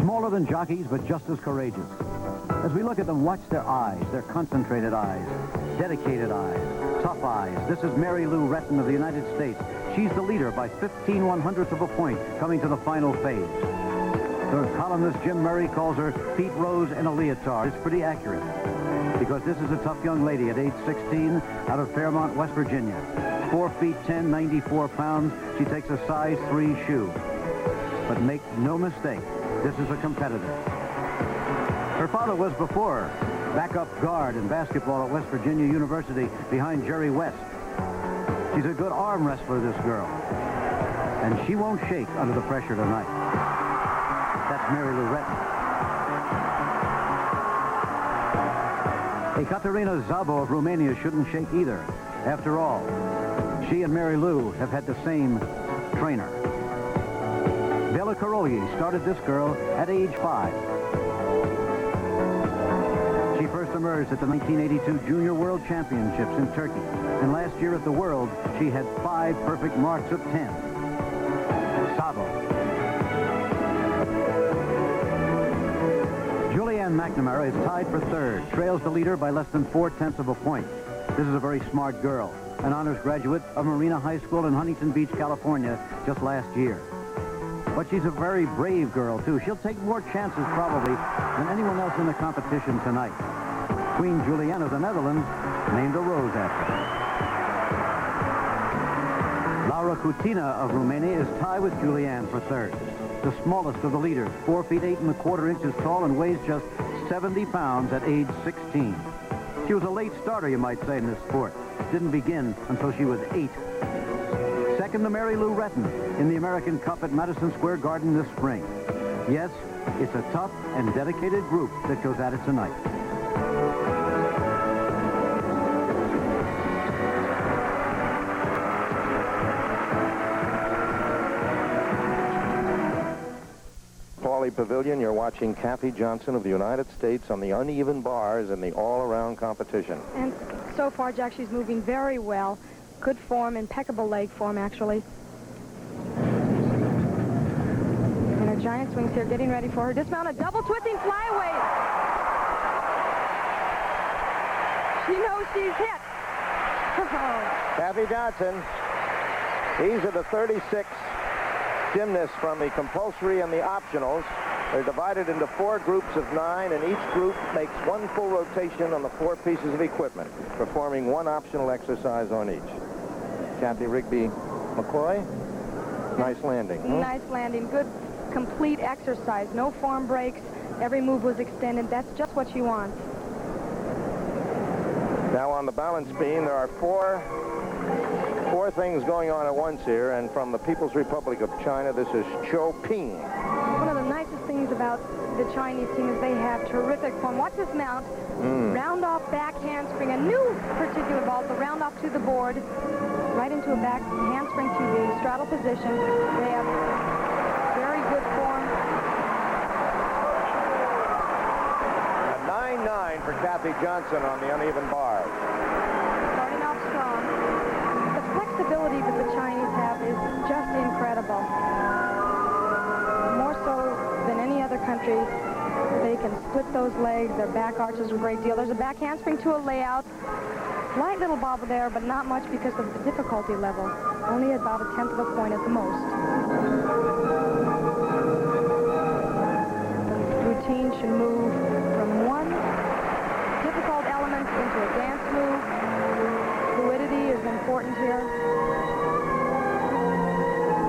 Smaller than jockeys, but just as courageous. As we look at them, watch their eyes, their concentrated eyes, dedicated eyes, tough eyes. This is Mary Lou Retton of the United States. She's the leader by 15/100ths of a point coming to the final phase. The columnist Jim Murray calls her Pete Rose in a leotard. It's pretty accurate because this is a tough young lady at age 16 out of Fairmont, West Virginia. 4 feet 10, 94 pounds. She takes a size 3 shoe. But make no mistake, this is a competitor. Her father was before her, backup guard in basketball at West Virginia University behind Jerry West. She's a good arm wrestler, this girl. And she won't shake under the pressure tonight. That's Mary Lou Retton. Ekaterina Szabo of Romania shouldn't shake either. After all, she and Mary Lou have had the same trainer. Bela Karolyi started this girl at age 5. She first emerged at the 1982 Junior World Championships in Turkey. And last year at the World, she had 5 perfect marks of 10. Szabo. Julianne McNamara is tied for 3rd, trails the leader by less than 4/10 of a point. This is a very smart girl, an honors graduate of Marina High School in Huntington Beach, California, just last year. But she's a very brave girl, too. She'll take more chances, probably, than anyone else in the competition tonight. Queen Juliana of the Netherlands named a rose after her. Laura Cutina of Romania is tied with Julianne for 3rd. The smallest of the leaders, 4 feet 8¼ inches tall and weighs just 70 pounds at age 16. She was a late starter, you might say, in this sport. Didn't begin until she was 8. Second to Mary Lou Retton in the American Cup at Madison Square Garden this spring. Yes, it's a tough and dedicated group that goes at it tonight. Pavilion, you're watching Kathy Johnson of the United States on the uneven bars in the all-around competition. And so far, Jack, she's moving very well. Good form, impeccable leg form, actually. And her giant swings here, getting ready for her dismount, a double twisting flyway. She knows she's hit. Kathy Johnson, these are the 36 gymnasts from the compulsory and the optionals. They're divided into 4 groups of 9, and each group makes 1 full rotation on the 4 pieces of equipment, performing 1 optional exercise on each. Kathy Rigby McCoy, nice landing. Nice landing, good complete exercise, no form breaks, every move was extended. That's just what you want. Now on the balance beam, there are four things going on at once here, and from the People's Republic of China, this is Cho Ping. One of the nicest things about the Chinese team is they have terrific form. Watch this mount. Round off back handspring, a new particular ball, so round off to the board, right into a back handspring to the straddle position. They have very good form. A 9-9 for Kathy Johnson on the uneven bars. Starting off strong. The flexibility that the Chinese have is just incredible. More so than any other country. They can split those legs. Their back arches a great deal. There's a back handspring to a layout. Light little bobble there, but not much because of the difficulty level. Only about 1/10 of a point at the most. The routine should move from one difficult element into a dance move. Fluidity is important here.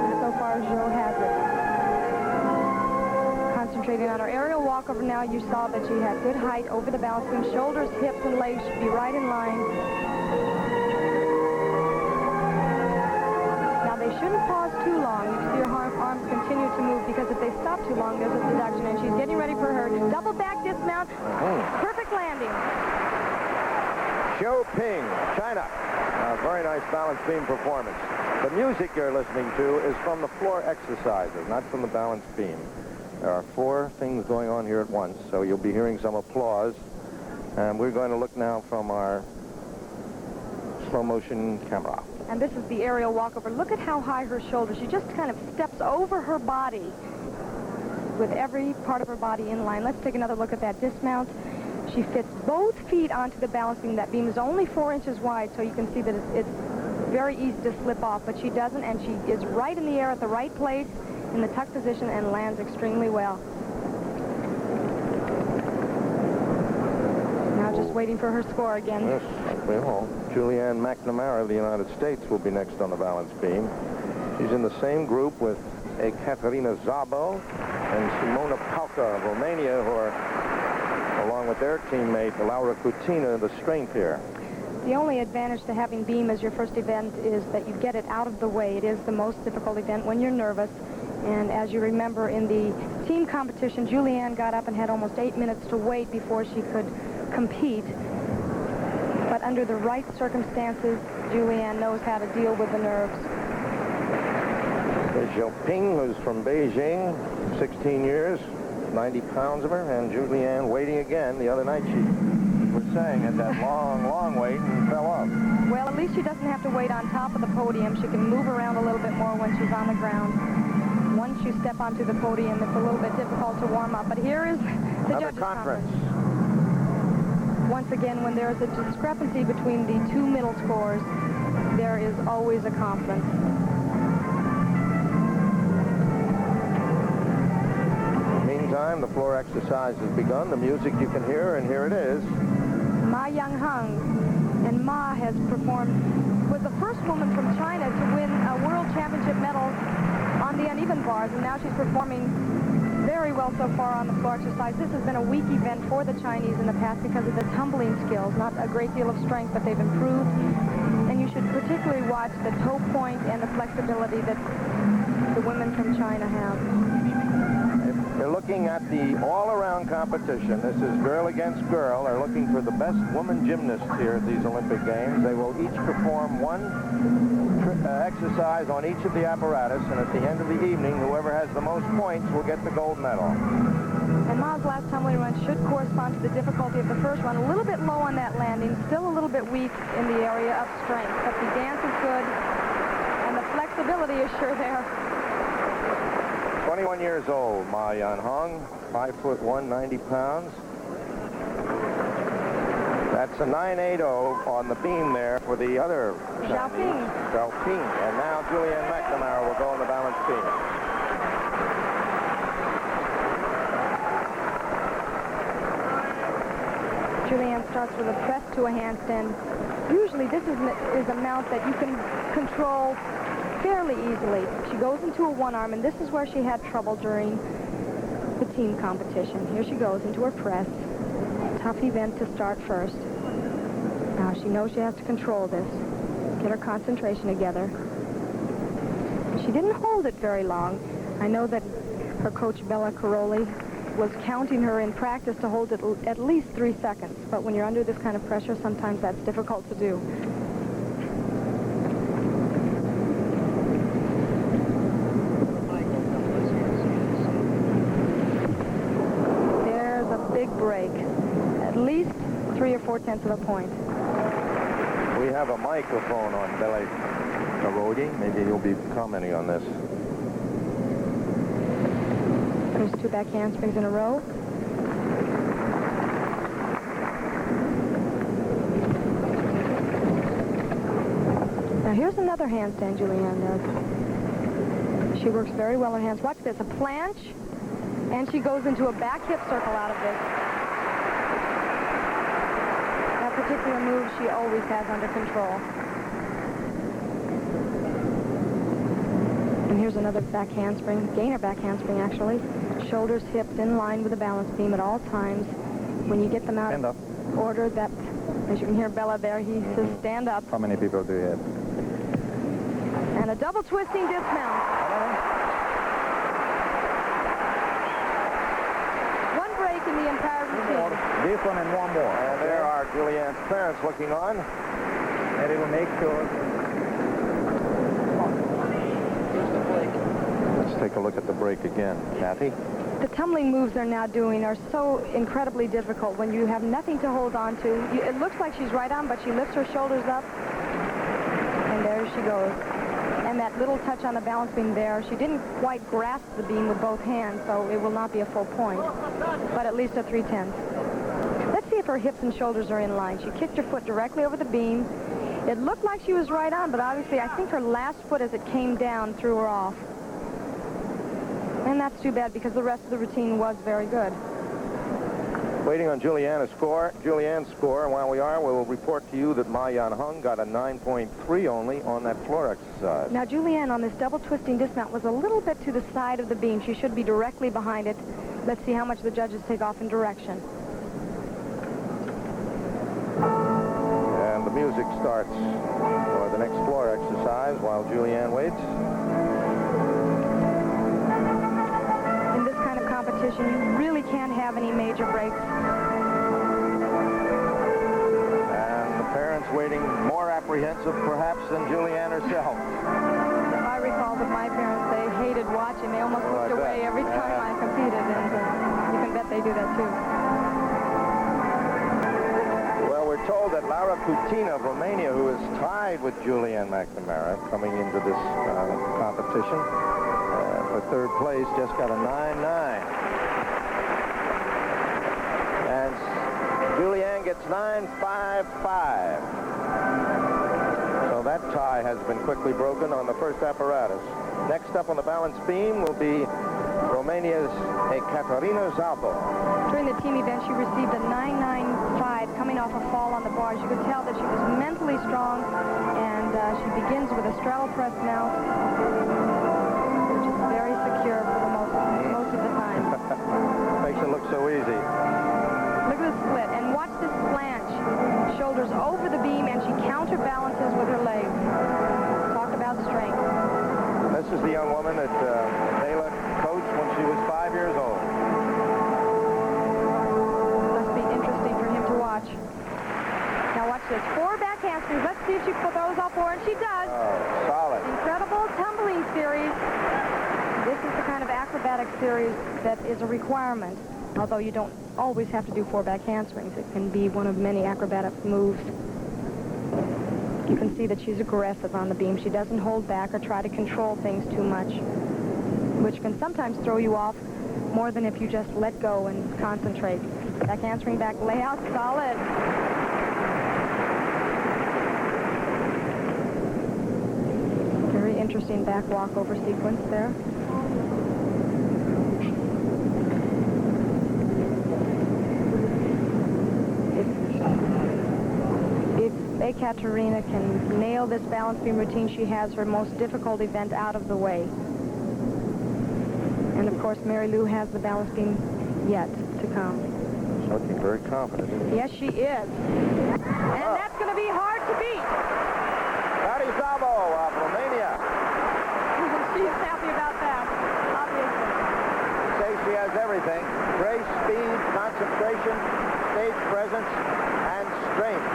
And so far, Joe has it. Concentrating on her aerial walkover now, you saw that she had good height over the balance beam. Shoulders, hips, and legs should be right in line. Now, they shouldn't pause too long. You can see her arms continue to move, because if they stop too long, there's a deduction, and she's getting ready for her double back dismount. Perfect landing. Xiu Ping, China. A very nice balance beam performance. The music you're listening to is from the floor exercises, not from the balance beam. There are 4 things going on here at once, so you'll be hearing some applause. And we're going to look now from our slow motion camera. And this is the aerial walkover. Look at how high her shoulders. She just kind of steps over her body. with every part of her body in line. Let's take another look at that dismount. She fits both feet onto the balance beam. That beam is only 4 inches wide, so you can see that it's very easy to slip off, but she doesn't, and she is right in the air at the right place in the tuck position and lands extremely well. Now just waiting for her score again. Yes, well, Julianne McNamara of the United States will be next on the balance beam. She's in the same group with Ekaterina Szabo and Simona Palka of Romania, who are, along with their teammate Laura Kutina, the strength here. The only advantage to having beam as your first event is that you get it out of the way. It is the most difficult event when you're nervous. And as you remember, in the team competition, Julianne got up and had almost 8 minutes to wait before she could compete. But under the right circumstances, Julianne knows how to deal with the nerves. There's Zhou Ping, who's from Beijing, 16 years, 90 pounds of her, and Julianne waiting again. The other night she was saying had that long wait and fell off. Well, at least she doesn't have to wait on top of the podium. She can move around a little bit more when she's on the ground. Once you step onto the podium, it's a little bit difficult to warm up. But here is the judges' conference. Once again, when there is a discrepancy between the two middle scores, there is always a conference. Meantime, the floor exercise has begun. The music you can hear, and here it is. Ma Yangheng, and Ma has performed, was the first woman from China to win a world championship medal on the uneven bars, and now she's performing very well so far on the floor exercise. This has been a weak event for the Chinese in the past because of the tumbling skills. Not a great deal of strength, but they've improved. And you should particularly watch the toe point and the flexibility that the women from China have. They're looking at the all-around competition. This is girl against girl. They're looking for the best woman gymnasts here at these Olympic Games. They will each perform one exercise on each of the apparatus, and at the end of the evening, whoever has the most points will get the gold medal. And Ma's last tumbling run should correspond to the difficulty of the first run. A little bit low on that landing, still a little bit weak in the area of strength, but the dance is good, and the flexibility is sure there. 21 years old, Ma Yangheng, 5'1", 90 pounds. That's a 9.80 on the beam there for the other Zhou Ping. Zhou Ping. And now Julianne McNamara will go on the balance beam. Julianne starts with a press to a handstand. Usually this is a mount that you can control fairly easily. She goes into a one arm, and this is where she had trouble during the team competition. Here she goes into her press. Tough event to start first. Now she knows she has to control this. Get her concentration together. She didn't hold it very long. I know that her coach, Bella Caroli, was counting her in practice to hold it at least 3 seconds. But when you're under this kind of pressure, sometimes that's difficult to do. Big break, at least 3 or 4 tenths of a point. We have a microphone on Bella Caroli. Maybe he'll be commenting on this. There's 2 back handsprings in a row. Now here's another handstand Julianne does. She works very well her hands. Watch this, a planche. And she goes into a back hip circle out of this. That particular move she always has under control. And here's another back handspring, gainer back handspring actually. Shoulders, hips in line with the balance beam at all times. When you get them out of order, that, as you can hear Bella there, he says stand up. How many people do you have? And a double twisting dismount. In the entire routine. This one and one more. And there are Julianne's parents looking on. And it will make sure. Let's take a look at the break again. Kathy? The tumbling moves they're now doing are so incredibly difficult when you have nothing to hold on to. It looks like she's right on, but she lifts her shoulders up. And there she goes. And that little touch on the balance beam there. She didn't quite grasp the beam with both hands, so it will not be a full point, but at least a 3/10. Let's see if her hips and shoulders are in line. She kicked her foot directly over the beam. It looked like she was right on, but obviously I think her last foot as it came down threw her off. And that's too bad because the rest of the routine was very good. Waiting on Julianne's score. Julianne's score, and while we are, we'll report to you that Ma Yan Hung got a 9.3 only on that floor exercise. Now, Julianne on this double twisting dismount was a little bit to the side of the beam. She should be directly behind it. Let's see how much the judges take off in direction. And the music starts for the next floor exercise while Julianne waits. In this kind of competition, you really can't have any major breaks. And the parents waiting, more apprehensive perhaps than Julianne herself. I recall that my parents, they hated watching. They almost looked away every time I competed, and you can bet they do that too. Well, we're told that Laura Cutina of Romania, who is tied with Julianne McNamara coming into this competition for third place, just got a 9.9. And Julianne gets 9.55. So that tie has been quickly broken on the first apparatus. Next up on the balance beam will be Romania's Ekaterina Szabo. During the team event, she received a 9.95 coming off a fall on the bars. You could tell that she was mentally strong, and she begins with a straddle press mount, which is very secure for the most of the time. Makes it look so easy. Look at the split, and watch this flange. Shoulders over the beam, and she counterbalances with her legs. Talk about strength. This is the young woman that Dela coached when she was 5 years old. Must be interesting for him to watch. Now watch this. 4 back handsprings. Let's see if she throws off 4, and she does. Oh, solid. Incredible tumbling series. This is the kind of acrobatic series that is a requirement, although you don't always have to do 4 back handsprings. It can be one of many acrobatic moves. You can see that she's aggressive on the beam. She doesn't hold back or try to control things too much, which can sometimes throw you off more than if you just let go and concentrate. Back handspring, back layout, solid. Very interesting back walkover sequence there. If Ekaterina can nail this balance beam routine, she has her most difficult event out of the way. And of course, Mary Lou has the balance beam yet to come. She's looking very confident. Yes, she is. And that's going to be hard to beat. Patty Szabo of Romania. She's happy about that, obviously. Says she has everything. Grace, speed, concentration, stage presence, and strength.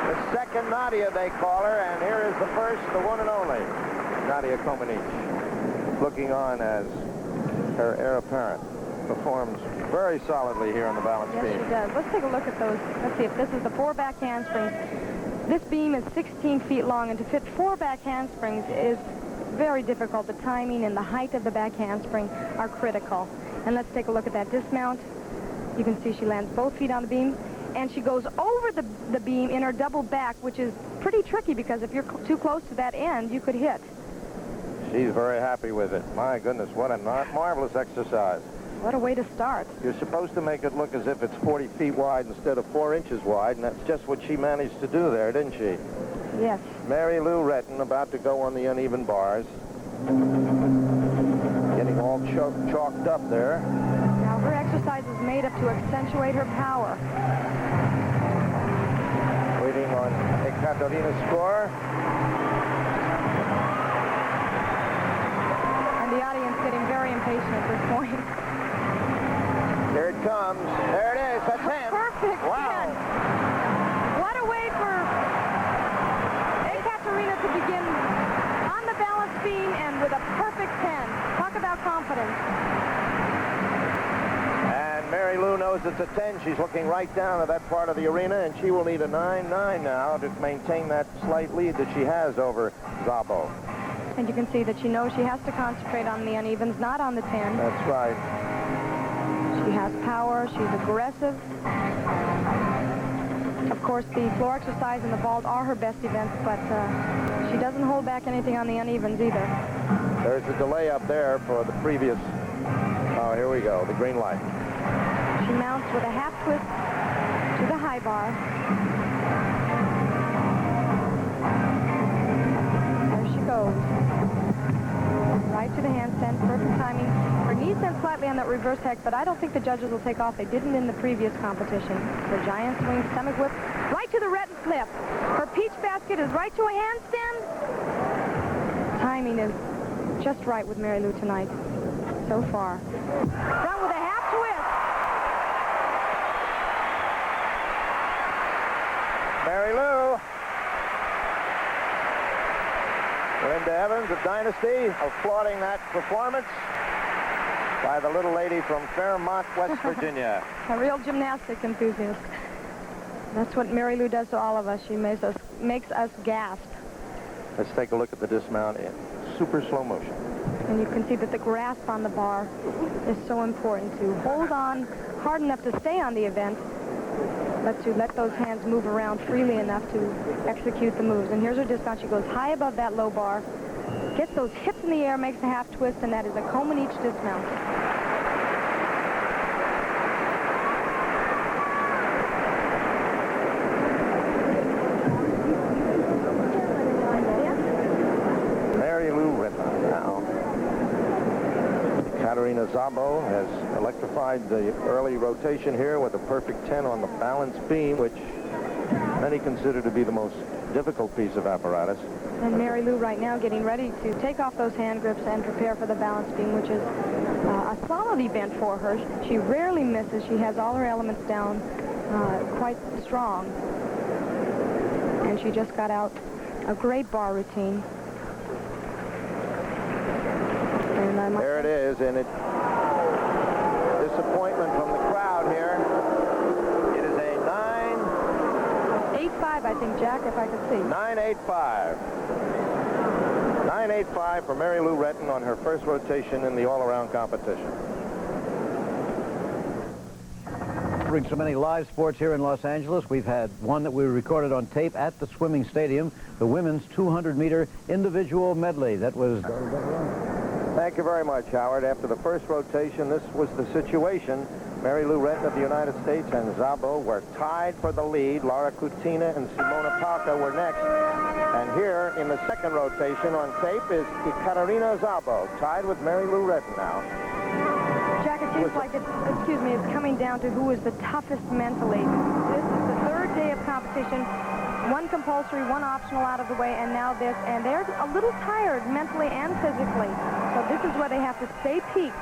The second Nadia, they call her, and here is the first, the one and only, Nadia Comaneci, looking on as her heir apparent. Performs very solidly here on the balance beam. Yes, she does. Let's take a look at those. Let's see if this is the 4 back handsprings. This beam is 16 feet long, and to fit 4 back handsprings is very difficult. The timing and the height of the back handspring are critical. And let's take a look at that dismount. You can see she lands both feet on the beam, and she goes over the beam in her double back, which is pretty tricky because if you're too close to that end, you could hit. She's very happy with it. My goodness, what a marvelous exercise. What a way to start. You're supposed to make it look as if it's 40 feet wide instead of 4 inches wide, and that's just what she managed to do there, didn't she? Yes. Mary Lou Retton about to go on the uneven bars. Getting all chalked up there. Now her exercise is made up to accentuate her power. Waiting on Ekaterina's score. And the audience getting very impatient at this point. Here it comes. There it is. A 10. Perfect. Wow. 10. What a way for Ekaterina to begin on the balance beam and with a perfect 10. Talk about confidence. And Mary Lou knows it's a 10. She's looking right down at that part of the arena, and she will need a 9.9 now to maintain that slight lead that she has over Szabo. And you can see that she knows she has to concentrate on the unevens, not on the 10. That's right. She has power. She's aggressive. Of course, the floor exercise and the vault are her best events, but she doesn't hold back anything on the unevens either. There's a delay up there for the previous. Oh, here we go. The green light. She mounts with a half twist to the high bar. There she goes. Right to the handstand. Perfect timing. Her knee sent slightly on that reverse hex, but I don't think the judges will take off. They didn't in the previous competition. Her giant swing stomach whip right to the Retton flip. Her peach basket is right to a handstand. Timing is just right with Mary Lou tonight. So far. Done with a half twist. Mary Lou. Linda Evans of Dynasty applauding that performance by the little lady from Fairmont, West Virginia. A real gymnastic enthusiast. That's what Mary Lou does to all of us. She makes us gasp. Let's take a look at the dismount in super slow motion. And you can see that the grasp on the bar is so important to hold on hard enough to stay on the event, but to let those hands move around freely enough to execute the moves. And here's her dismount. She goes high above that low bar, gets those hips in the air, makes a half twist, and that is a comb in each dismount. Mary Lou Retton now. Katerina Szabo has electrified the early rotation here with a perfect 10 on the balance beam, which many consider to be the most difficult piece of apparatus. And Mary Lou right now getting ready to take off those hand grips and prepare for the balance beam, which is a solid event for her. She rarely misses. She has all her elements down quite strong. And she just got out a great bar routine. And there it is, and it disappointment from the crowd here. It is a 9.85, I think, Jack, if I could see. 9.85. 9.85 for Mary Lou Retton on her first rotation in the all-around competition. Covering so many live sports here in Los Angeles, we've had one that we recorded on tape at the swimming stadium, the women's 200-meter individual medley. That was... Thank you very much, Howard. After the first rotation, this was the situation. Mary Lou Retton of the United States and Szabo were tied for the lead. Laura Kutina and Simona Palka were next. And here in the second rotation on tape is Katerina Szabo, tied with Mary Lou Retton now. Jack, it seems like it's coming down to who is the toughest mentally. This is the third day of competition. One compulsory, one optional out of the way, and now this. And they're a little tired mentally and physically. So this is where they have to stay peaked.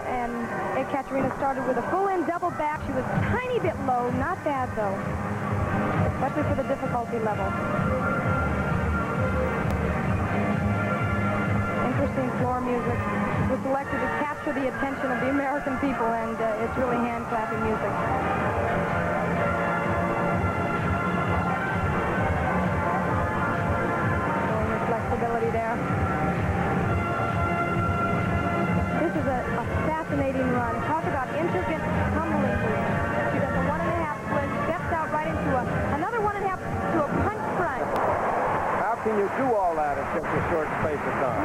And Ekaterina started with a full-in double back. She was a tiny bit low. Not bad, though, especially for the difficulty level. Interesting floor music. It was selected to capture the attention of the American people, and it's really hand-clapping music. Showing the flexibility there. This is a fascinating run. Talk about intricate tumbling moves. She does a 1.5 twist, steps out right into another 1.5 to a punch front. How can you do all that in such a short space of time?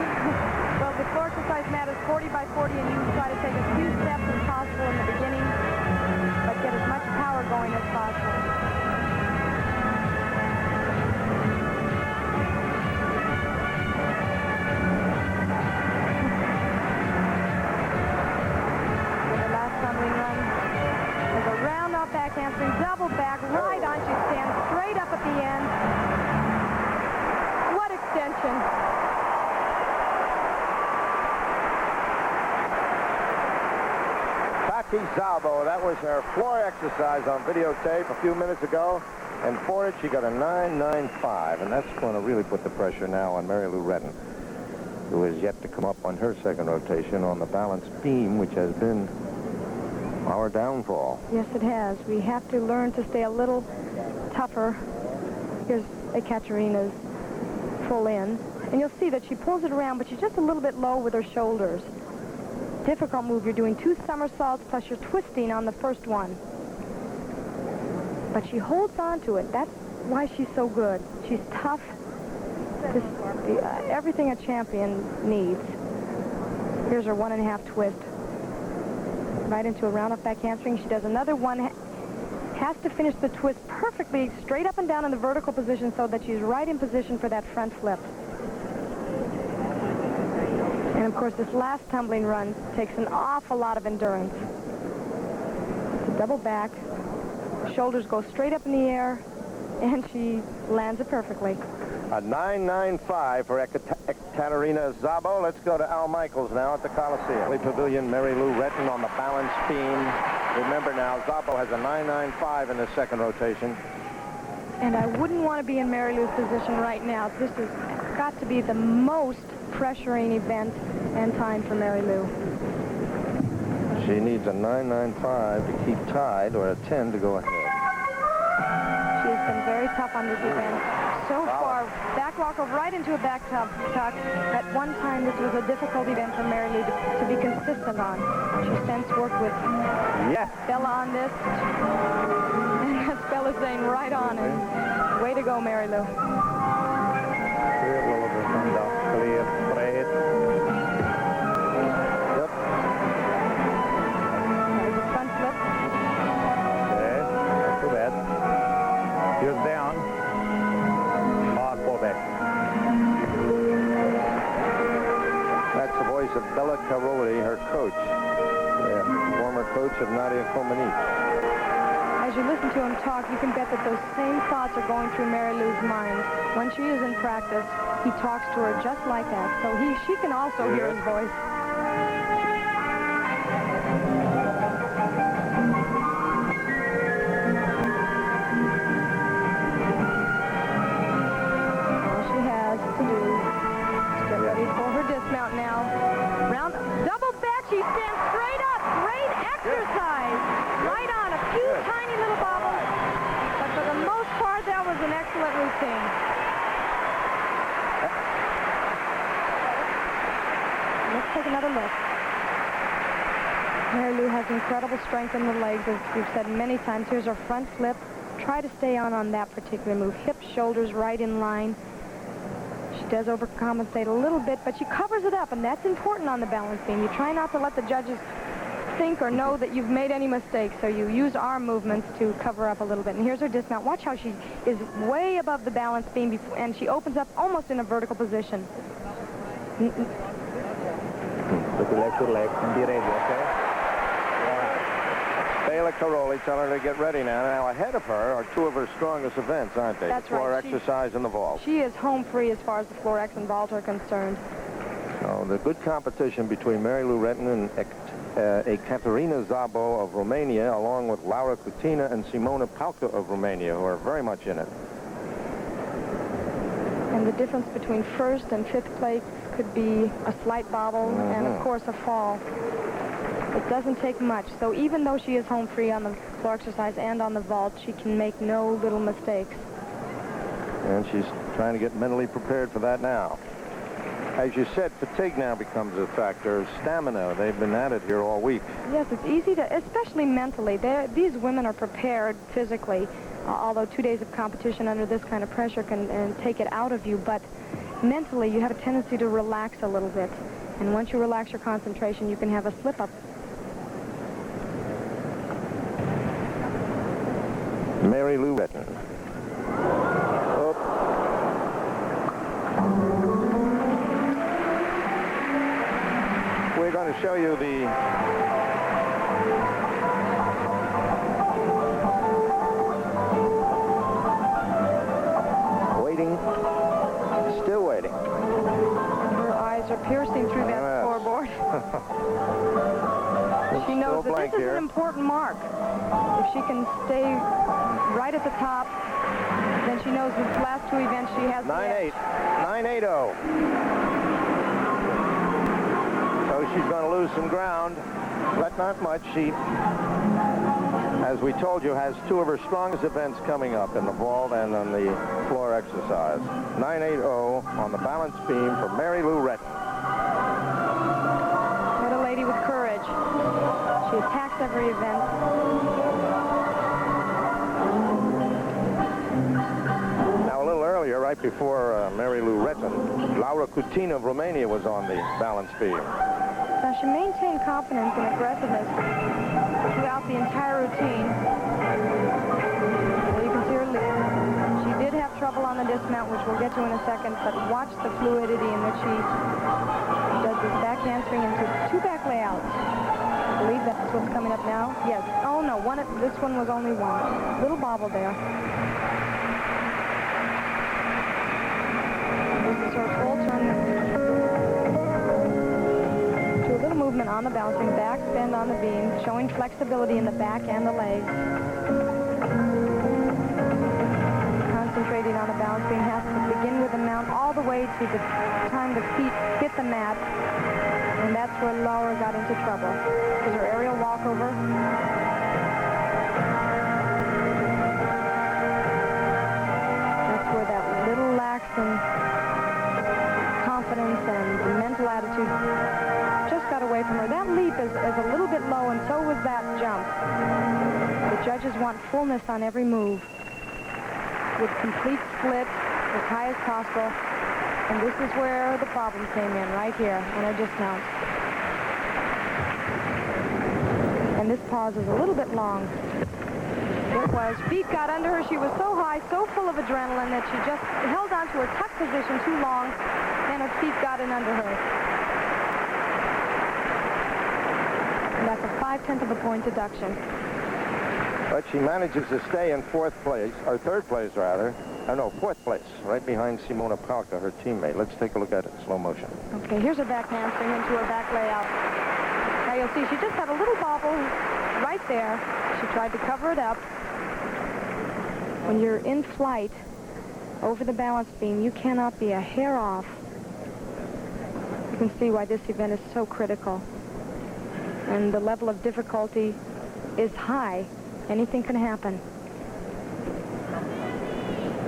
Well, the floor exercise mat is 40 by 40, and you try to take as few steps as possible in the beginning, but get as much power going as possible. Handspring, double back, right on. She stands straight up at the end. What extension. Katerina Szabo, that was her floor exercise on videotape a few minutes ago. And for it, she got a 9.95. And that's going to really put the pressure now on Mary Lou Retton, who is yet to come up on her second rotation on the balance beam, which has been our downfall. Yes, it has. We have to learn to stay a little tougher. Here's Ekaterina's pull in. And you'll see that she pulls it around, but she's just a little bit low with her shoulders. Difficult move. You're doing 2 somersaults, plus you're twisting on the first one. But she holds on to it. That's why she's so good. She's tough. Everything a champion needs. Here's her 1.5 twist. Right into a round-off back handspring. She does another one. Has to finish the twist perfectly, straight up and down in the vertical position so that she's right in position for that front flip. And, of course, this last tumbling run takes an awful lot of endurance. It's a double back. Shoulders go straight up in the air, and she lands it perfectly. A 9.95 for Ekaterina Szabo. Let's go to Al Michaels now at the Coliseum. Pavilion, Mary Lou Retton on the balance beam. Remember now, Szabo has a 9.95 in the second rotation. And I wouldn't want to be in Mary Lou's position right now. This has got to be the most pressuring event and time for Mary Lou. She needs a 9.95 to keep tied or a 10 to go ahead. She has been very tough on this event. So far, back walker right into a back tuck. At one time, this was a difficult event for Mary Lou to be consistent on. She's since worked with Bella on this. And that's Bella saying right on. And way to go, Mary Lou. There's a front flip. Okay, not too bad. Here's down. Hard pullback. That's the voice of Bella Caroli, her coach. Former coach of Nadia Comaneci. As you listen to him talk, you can bet that those same thoughts are going through Mary Lou's mind. When she is in practice, he talks to her just like that. So she can also hear his voice. All she has to do is get ready for her dismount now. Round, double back, she stands straight up. Great exercise. Right on, a few tiny little bobbles. But for the most part, that was an excellent routine. Let's take another look. Mary Lou has incredible strength in the legs, as we've said many times. Here's her front flip. Try to stay on that particular move. Hips, shoulders right in line. She does overcompensate a little bit, but she covers it up, and that's important on the balance beam. You try not to let the judges think or know that you've made any mistakes, so you use arm movements to cover up a little bit. And here's her dismount. Watch how she is way above the balance beam, and she opens up almost in a vertical position. Put your leg, and be ready, okay? Bella Caroli telling her to get ready now. Now, ahead of her are 2 of her strongest events, aren't they? That's the floor right. exercise and the vault. She is home free as far as the floor X and vault are concerned. So the good competition between Mary Lou Retton and Ekaterina Szabo of Romania, along with Laura Cutina and Simona Palka of Romania, who are very much in it. And the difference between first and fifth place could be a slight bobble and, of course, a fall. It doesn't take much. So even though she is home free on the floor exercise and on the vault, she can make no little mistakes. And she's trying to get mentally prepared for that now. As you said, fatigue now becomes a factor. Stamina, they've been at it here all week. Yes, it's easy to, especially mentally. These women are prepared physically, although 2 days of competition under this kind of pressure can take it out of you. But mentally, you have a tendency to relax a little bit. And once you relax your concentration, you can have a slip-up. Mary Lou Retton. Oh. We're going to show you the waiting, still waiting. And her eyes are piercing through that scoreboard. She knows that this is an important mark. If she can stay right at the top, then she knows the last 2 events she has. 9-8. 9-8-0. So she's going to lose some ground, but not much. She as we told you, has two of her strongest events coming up in the vault and on the floor exercise. 9.80 on the balance beam for Mary Lou Retton. What a lady with courage. She attacks every event. Now, a little earlier, right before Mary Lou Retton, Laura Coutinho of Romania was on the balance beam. Now, she maintained confidence and aggressiveness throughout the entire routine. Well, you can see her lead. She did have trouble on the dismount, which we'll get to in a second, but watch the fluidity in which she does this back handspring into two back layouts. I believe that's what's coming up now. Yes. Oh, no. This one was only one. Little bobble there. This is her full turn. To a little movement on the bouncing, back bend on the beam, showing flexibility in the back and the legs. Concentrating on the balance beam, has to begin with the mount all the way to the time the feet hit the mat. And that's where Laura got into trouble. Is her aerial walkover. That's where that little lax in confidence and mental attitude just got away from her. That leap is a little bit low, and so was that jump. The judges want fullness on every move, with complete split as high as possible. And this is where the problem came in, right here, on her dismount. And this pause is a little bit long. It was. Feet got under her. She was so high, so full of adrenaline that she just held on to her tuck position too long, and her feet got in under her. And that's a 5/10 of a point deduction. But she manages to stay in fourth place, or third place, rather. Oh, no, fourth place, right behind Simona Palka, her teammate. Let's take a look at it in slow motion. Okay, here's her back handspring into her back layout. Now you'll see she just had a little bobble right there. She tried to cover it up. When you're in flight over the balance beam, you cannot be a hair off. You can see why this event is so critical. And the level of difficulty is high. Anything can happen.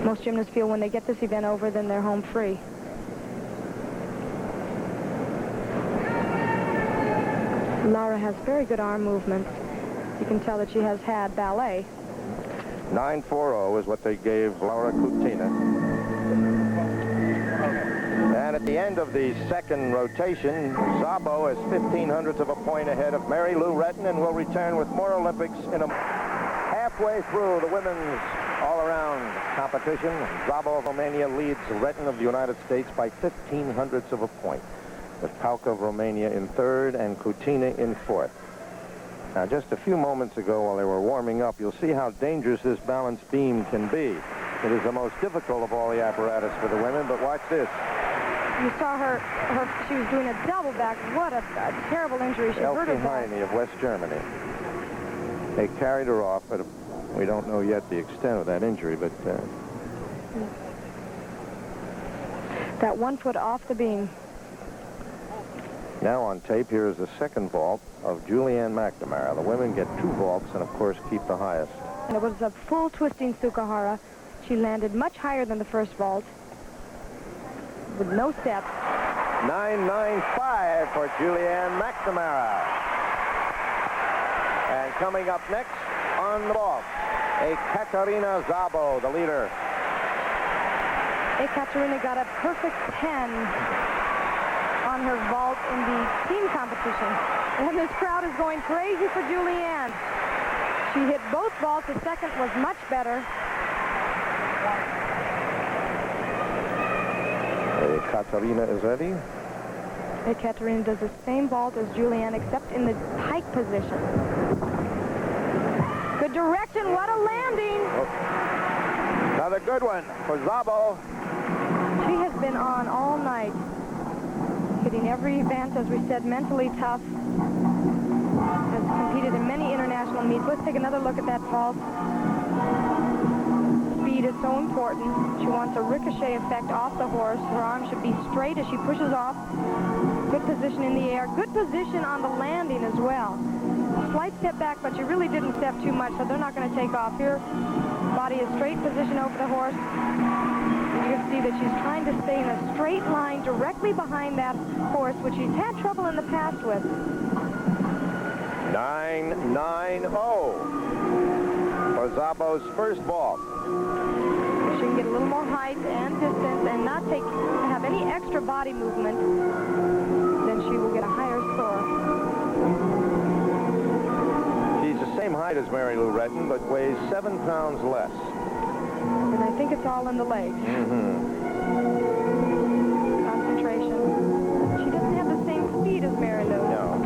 Most gymnasts feel when they get this event over, then they're home free. Laura has very good arm movements. You can tell that she has had ballet. 9.40 is what they gave Laura Coutinho. And at the end of the second rotation, Szabo is 0.15 of a point ahead of Mary Lou Retton, and will return with more Olympics in a halfway through the women's all-around competition. Szabo of Romania leads Retton of the United States by 0.15 of a point, with Palka of Romania in third and Coutinho in fourth. Now, just a few moments ago, while they were warming up, you'll see how dangerous this balance beam can be. It is the most difficult of all the apparatus for the women, but watch this. You saw she was doing a double back. What a terrible injury. She hurt her back. Heine of West Germany. They carried her off, but we don't know yet the extent of that injury, but... That 1 foot off the beam. Now on tape, here is the second vault of Julianne McNamara. The women get 2 vaults and, of course, keep the highest. And it was a full twisting Sukahara. She landed much higher than the first vault, with no steps. 9.95 for Julianne McNamara. And coming up next on the vault, Ekaterina Szabo, the leader. Ekaterina got a perfect 10 on her vault in the team competition. And this crowd is going crazy for Julianne. She hit both vaults. The second was much better. Ekaterina is ready. Ekaterina does the same vault as Julianne, except in the pike position. Good direction. What a landing. Oh. Another good one for Szabo. She has been on all night, hitting every event, as we said, mentally tough. Has competed in many international meets. Let's take another look at that vault. Speed speed is so important. She wants a ricochet effect off the horse. Her arm should be straight as she pushes off. Good position in the air. Good position on the landing as well. Slight step back, but she really didn't step too much, so they're not going to take off here. Body is straight position over the horse. You can see that she's trying to stay in a straight line directly behind that horse, which she's had trouble in the past with. 9-9-0 for Szabo's first ball. She can get a little more height and distance and not have any extra body movement, then she will get a higher score. She's the same height as Mary Lou Retton, but weighs 7 pounds less. And I think it's all in the legs. Concentration. She doesn't have the same speed as Mary Lou. No.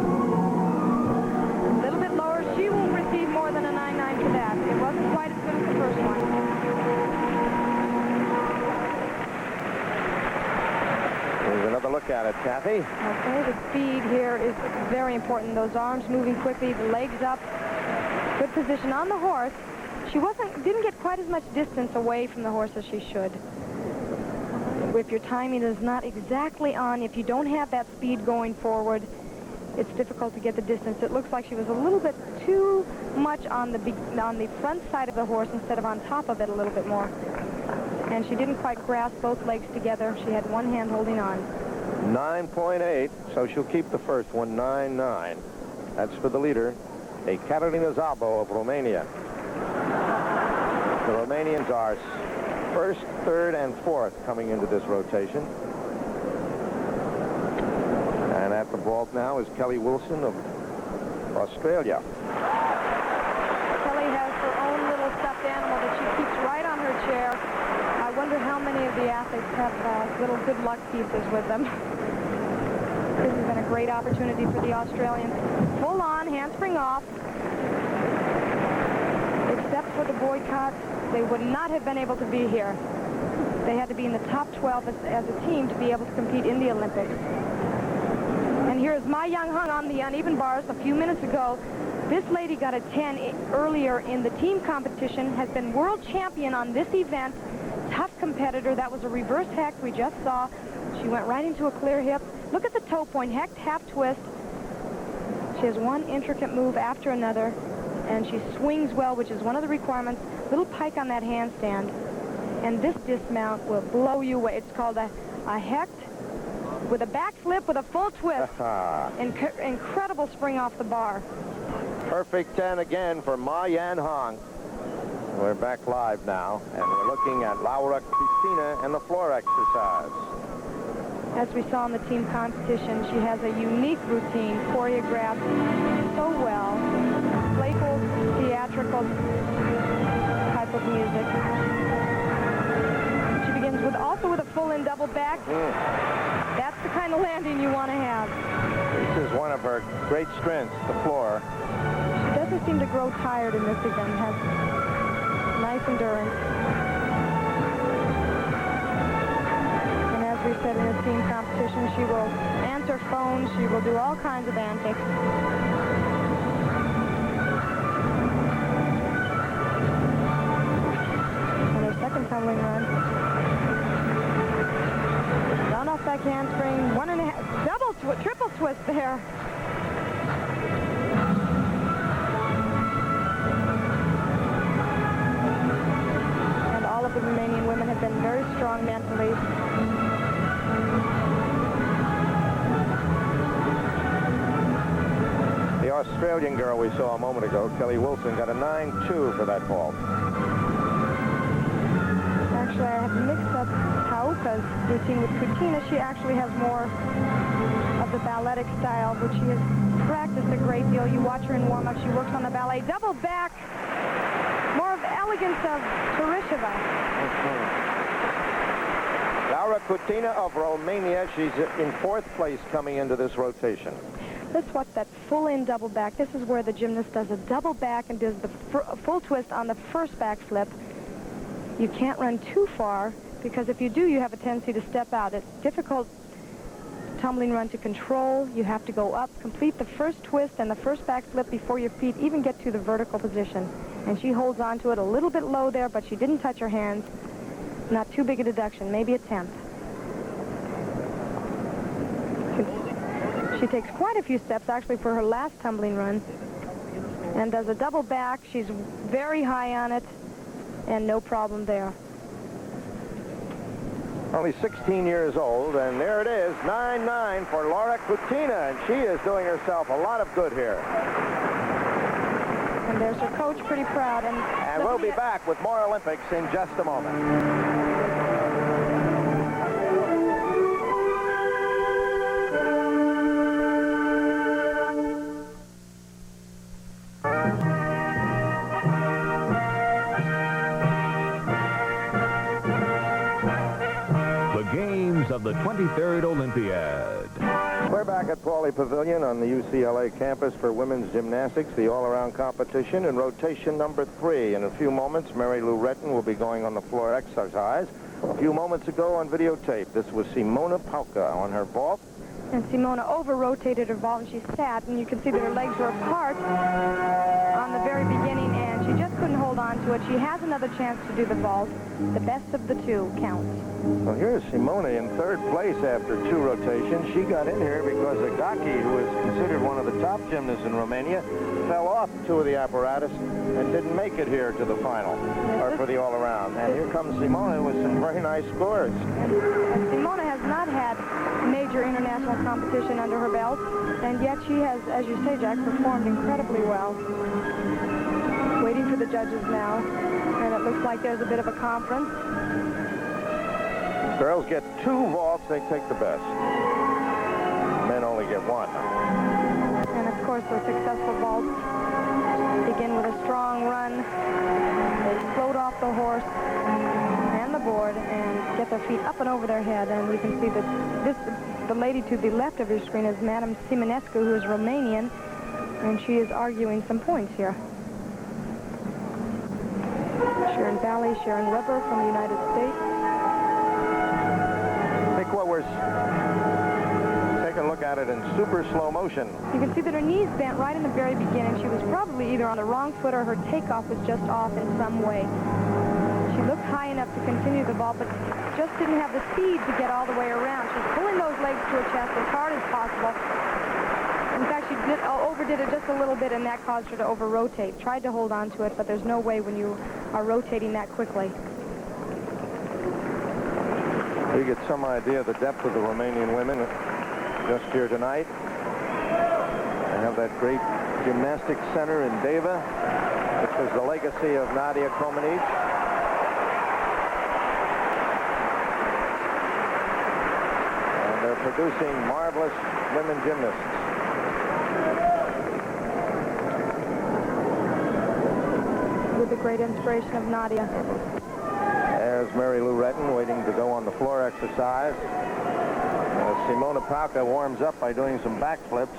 A little bit lower. She won't receive more than a 9-9 for that. It wasn't quite as good as the first one. Here's another look at it, Kathy. Okay, the speed here is very important. Those arms moving quickly, the legs up. Good position on the horse. She didn't get quite as much distance away from the horse as she should. If your timing is not exactly on, if you don't have that speed going forward, it's difficult to get the distance. It looks like she was a little bit too much on the front side of the horse instead of on top of it a little bit more. And she didn't quite grasp both legs together. She had one hand holding on. 9.8, so she'll keep the first one, 9-9. That's for the leader, Ekaterina Szabo of Romania. The Romanians are first, third, and fourth coming into this rotation. And at the vault now is Kelly Wilson of Australia. Kelly has her own little stuffed animal that she keeps right on her chair. I wonder how many of the athletes have little good luck pieces with them. This has been a great opportunity for the Australians. Full on, handspring off. Except for the boycott, they would not have been able to be here. They had to be in the top 12 as a team to be able to compete in the Olympics. And here's Ma Yang-hung on the uneven bars a few minutes ago. This lady got a 10 earlier in the team competition, has been world champion on this event. Tough competitor. That was a reverse hecht we just saw. She went right into a clear hip. Look at the toe point, hecht, half twist. She has one intricate move after another, and she swings well, which is one of the requirements. Little pike on that handstand. And this dismount will blow you away. It's called a hecht with a back flip with a full twist. Incredible spring off the bar. Perfect 10 again for Ma Yan-hong. We're back live now, and we're looking at Laura Cristina and the floor exercise. As we saw in the team competition, she has a unique routine, choreographed so well. Playful, theatrical type of music. She begins also with a full-in double back. That's the kind of landing you want to have. This is one of her great strengths, the floor. She doesn't seem to grow tired in this event. Has nice endurance. And as we said in the team competition, she will answer phones. She will do all kinds of antics. And her second tumbling run. Down off back handspring, 1.5, triple twist there. The Romanian women have been very strong mentally. The Australian girl we saw a moment ago, Kelly Wilson, got a 9-2 for that vault. Actually, I have mixed up Hauka's routine with Kutina. She actually has more of the balletic style, which she has practiced a great deal. You watch her in warm-up. She works on the ballet. Double back. More of elegance of Turisheva. Laura Cristina of Romania, she's in fourth place coming into this rotation. Let's watch that full-in double back. This is where the gymnast does a double back and does the full twist on the first back flip. You can't run too far, because if you do, you have a tendency to step out. It's difficult tumbling run to control. You have to go up, complete the first twist and the first backflip before your feet even get to the vertical position. And she holds on to it a little bit low there, but she didn't touch her hands. Not too big a deduction, maybe a tenth. She takes quite a few steps, actually, for her last tumbling run, and does a double back. She's very high on it, and no problem there. Only 16 years old, and there it is, 9-9 for Laura Kutina, and she is doing herself a lot of good here. And there's her coach, pretty proud. And we'll be back with more Olympics in just a moment. Of the 23rd Olympiad. We're back at Pauley Pavilion on the UCLA campus for women's gymnastics, the all-around competition in rotation number 3. In a few moments, Mary Lou Retton will be going on the floor exercise. A few moments ago on videotape, this was Simona Pauka on her vault. And Simona over-rotated her vault, and she sat, and you can see that her legs were apart on the very beginning, and she just couldn't hold on to it. She has another chance to do the vault. The best of the two counts. Well, here's Simona in 3rd place after 2 rotations. She got in here because Agaki, who is considered one of the top gymnasts in Romania, fell off 2 of the apparatus and didn't make it here to the final, or for the all-around. And here comes Simona with some very nice scores. And Simona has not had major international competition under her belt, and yet she has, as you say, Jack, performed incredibly well. Waiting for the judges now, and it looks like there's a bit of a conference. Girls get 2 vaults, they take the best. Men only get 1. And of course, the successful vaults begin with a strong run. They float off the horse and the board and get their feet up and over their head. And you can see that the lady to the left of your screen is Madame Simonescu, who is Romanian, and she is arguing some points here. Sharon Valley, Sharon Weber from the United States. I think what we're taking a look at it in super slow motion. You can see that her knees bent right in the very beginning. She was probably either on the wrong foot or her takeoff was just off in some way. She looked high enough to continue the vault, but just didn't have the speed to get all the way around. She's pulling those legs to her chest as hard as possible. In fact, she overdid it just a little bit, and that caused her to over-rotate. Tried to hold on to it, but there's no way when you are rotating that quickly. You get some idea of the depth of the Romanian women just here tonight. They have that great gymnastics center in Deva, which was the legacy of Nadia Comaneci. And they're producing marvelous women gymnasts. With the great inspiration of Nadia. There's Mary Lou Retton waiting to go on the floor exercise. Simona Pauka warms up by doing some backflips.